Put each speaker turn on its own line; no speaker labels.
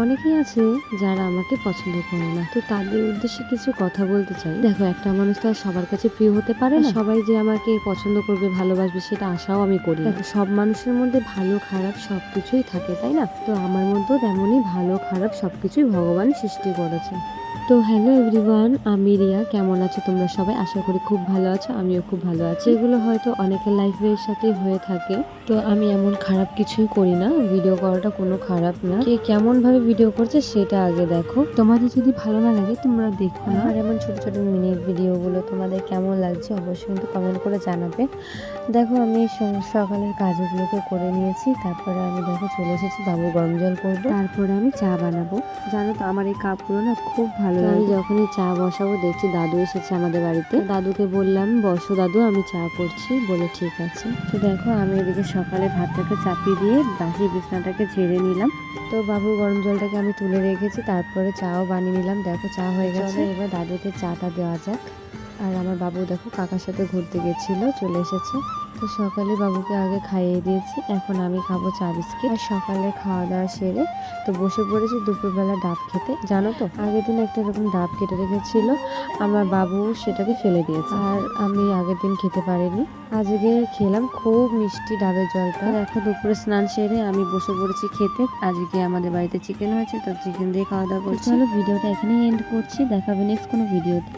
অনেকেই আছে যারা আমাকে পছন্দ করে না, তো তাদের উদ্দেশ্যে কিছু কথা বলতে চাই। দেখো, একটা মানুষ তো আর সবার কাছে প্রিয় হতে পারে না, সবাই যে আমাকে পছন্দ করবে ভালোবাসবে সেটা আশাও আমি করি। দেখো, সব মানুষের মধ্যে ভালো খারাপ সবকিছুই থাকে, তাই না? তো আমার মধ্যেও তেমনই ভালো খারাপ সবকিছুই ভগবান সৃষ্টি করেছে। তো হ্যালো এভরিওয়ান, আমি রিয়া। কেমন আছো তোমরা সবাই? আশা করি খুব ভালো আছো, আমিও খুব ভালো আছি। এগুলো হয়তো অনেকের লাইফের সাথেই হয়ে থাকে। তো আমি এমন খারাপ কিছুই করি না, ভিডিও করাটা কোনো খারাপ না। কে কেমন ভাবে ভিডিও করছে সেটা আগে দেখো। তোমাদের যদি ভালো না লাগে তোমরা দেখো না। আর এমন ছোট ছোট মিনিট ভিডিওগুলো তোমাদের কেমন লাগছে অবশ্যই কিন্তু কমেন্ট করে জানাবে। দেখো, আমি সকালের কাজগুলোকে করে নিয়েছি, তারপরে আমি দেখো চলে এসেছি বাবু গরম জল করবো, তারপরে আমি চা বানাবো। জানো তো আমার এই কাপগুলো না খুব ভালো লাগে। আমি যখনই চা বসাবো দেখছি দাদু এসেছে আমাদের বাড়িতে। দাদুকে বললাম বসো দাদু, আমি চা করছি, বলে ঠিক আছে। তো দেখো, আমি এদিকে সকালে ভাতটাকে চাপিয়ে দিয়ে বাসি বিছনাটাকে ঝেড়ে নিলাম। তো বাবু গরম জলটাকে আমি তুলে রেখেছি, তারপরে চাও বানিয়ে নিলাম। দেখো, চা হয়ে গেছে, এবার দাদুকে চাটা দেওয়া যাক। আর আমার বাবু দেখো কাকার সাথে ঘুরতে গেছিল, চলে এসেছে। তো সকালে বাবুকে আগে খাইয়ে দিয়েছি, এখন আমি খাবো চা বিস্কিট। আর সকালে খাওয়া দাওয়া সেরে তো বসে পড়েছি দুপুরবেলা ডাব খেতে। জানো তো, আগের দিন একটা এরকম ডাব কেটে রেখেছিল আমার বাবু, সেটাকে ফেলে দিয়েছে, আর আমি আগের দিন খেতে পারিনি। আজকে খেলাম খুব মিষ্টি ডাবের জলটা। দেখো, দুপুরে স্নান সেরে আমি বসে পড়েছি খেতে। আজকে আমাদের বাড়িতে চিকেন হয়েছে, তো চিকেন দিয়ে খাওয়া দাওয়া করছি। চলো, ভিডিওটা এখানেই এন্ড করছি, দেখাবে নেক্সট কোনো ভিডিওতে।